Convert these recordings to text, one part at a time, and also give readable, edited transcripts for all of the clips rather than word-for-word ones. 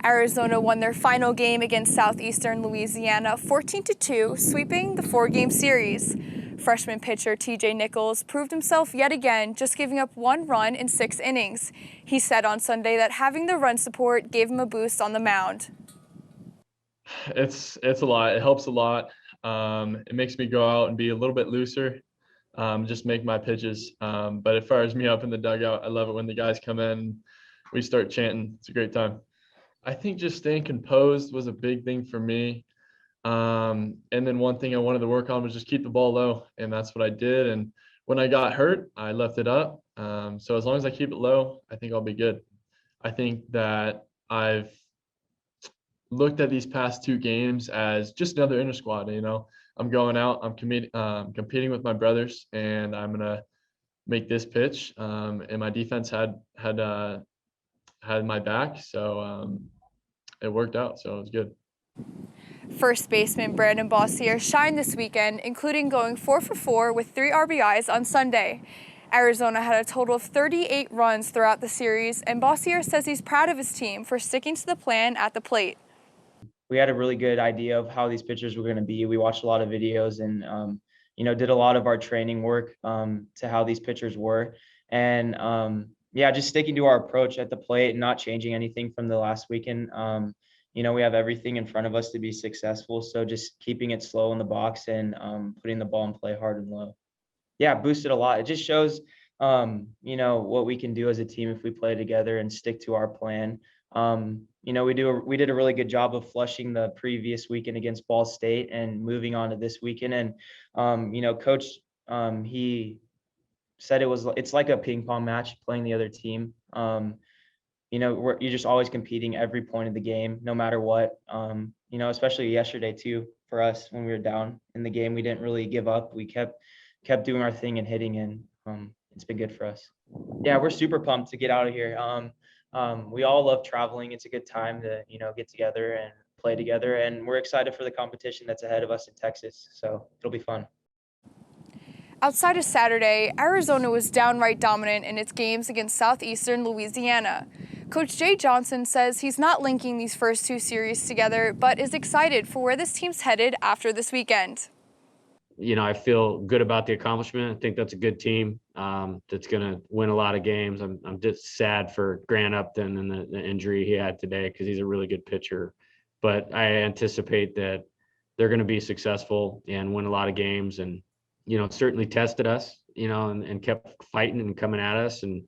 Arizona won their final game against Southeastern Louisiana 14-2, sweeping the four-game series. Freshman pitcher TJ Nichols proved himself yet again, just giving up 1 run in 6 innings. He said on Sunday that having the run support gave him a boost on the mound. It's a lot. It helps a lot. It makes me go out and be a little bit looser, just make my pitches. But it fires me up in the dugout. I love it when the guys come in, we start chanting. It's a great time. I think just staying composed was a big thing for me. And then one thing I wanted to work on was just keep the ball low, and that's what I did. And when I got hurt, I left it up. So as long as I keep it low, I think I'll be good. I think that I've looked at these past 2 games as just another inter squad. I'm going out, I'm competing with my brothers, and I'm gonna make this pitch. And my defense had my back, so it worked out. So it was good. First baseman Branden Boissiere shined this weekend, including going 4 for 4 with 3 RBIs on Sunday. Arizona had a total of 38 runs throughout the series, and Boissiere says he's proud of his team for sticking to the plan at the plate. We had a really good idea of how these pitchers were going to be. We watched a lot of videos and, did a lot of our training work to how these pitchers were. And, just sticking to our approach at the plate and not changing anything from the last weekend. We have everything in front of us to be successful. So just keeping it slow in the box and putting the ball in play hard and low. Yeah, boosted a lot. It just shows, what we can do as a team if we play together and stick to our plan. We did a really good job of flushing the previous weekend against Ball State and moving on to this weekend. And, Coach, he said it's like a ping pong match playing the other team. You're just always competing every point of the game, no matter what. Especially yesterday too, for us when we were down in the game, we didn't really give up. We kept doing our thing and hitting, and it's been good for us. Yeah, we're super pumped to get out of here. We all love traveling. It's a good time to, get together and play together. And we're excited for the competition that's ahead of us in Texas. So it'll be fun. Outside of Saturday, Arizona was downright dominant in its games against Southeastern Louisiana. Coach Jay Johnson says he's not linking these first 2 series together, but is excited for where this team's headed after this weekend. I feel good about the accomplishment. I think that's a good team that's going to win a lot of games. I'm just sad for Grant Upton and the injury he had today because he's a really good pitcher. But I anticipate that they're going to be successful and win a lot of games. And, certainly tested us, and kept fighting and coming at us. And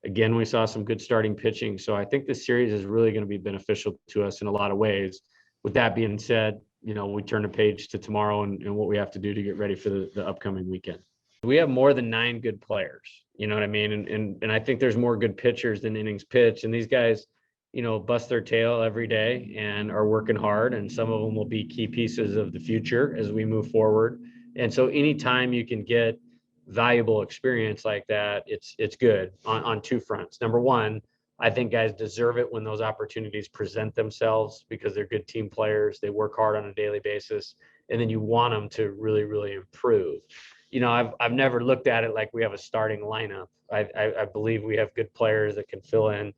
again, we saw some good starting pitching. So I think this series is really going to be beneficial to us in a lot of ways. With that being said, we turn the page to tomorrow and what we have to do to get ready for the upcoming weekend. We have more than 9 good players, you know what I mean? And I think there's more good pitchers than innings pitched. And these guys, bust their tail every day and are working hard. And some of them will be key pieces of the future as we move forward. And so anytime you can get valuable experience like that, it's good on 2 fronts. Number one, I think guys deserve it when those opportunities present themselves because they're good team players. They work hard on a daily basis, and then you want them to really, really improve. I've never looked at it like we have a starting lineup. I believe we have good players that can fill in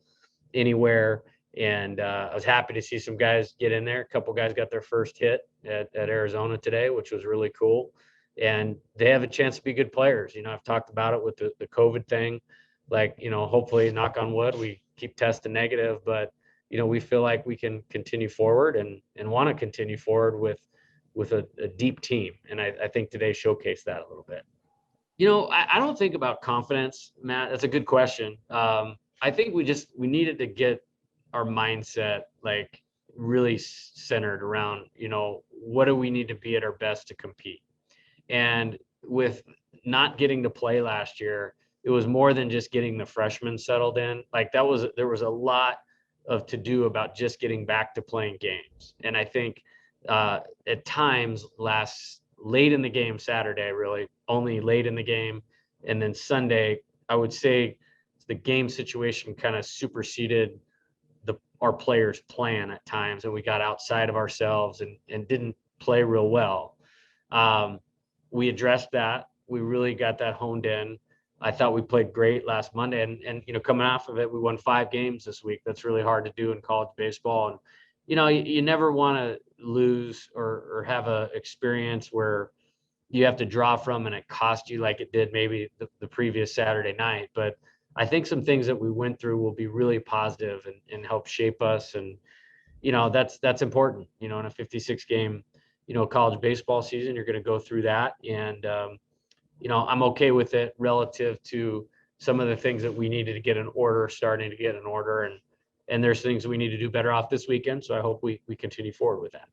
anywhere. And I was happy to see some guys get in there. A couple guys got their first hit at Arizona today, which was really cool. And they have a chance to be good players. I've talked about it with the COVID thing. Hopefully, knock on wood, we keep testing negative, but we feel like we can continue forward and want to continue forward with a deep team. And I think today showcased that a little bit. I don't think about confidence, Matt. That's a good question. I think we needed to get our mindset really centered around, what do we need to be at our best to compete? And with not getting to play last year, it was more than just getting the freshmen settled in. There was a lot of to do about just getting back to playing games. And I think at times late in the game, Saturday, really only late in the game. And then Sunday, I would say the game situation kind of superseded our players' plan at times. And we got outside of ourselves and didn't play real well. We addressed that. We really got that honed in. I thought we played great last Monday, and coming off of it, we won 5 games this week. That's really hard to do in college baseball, and you never want to lose or have a experience where you have to draw from and it cost you like it did maybe the previous Saturday night. But I think some things that we went through will be really positive and help shape us, and that's important. In a 56 game college baseball season, you're going to go through that, and I'm okay with it relative to some of the things that we needed to get in order, starting to get in order, and there's things we need to do better off this weekend. So I hope we continue forward with that.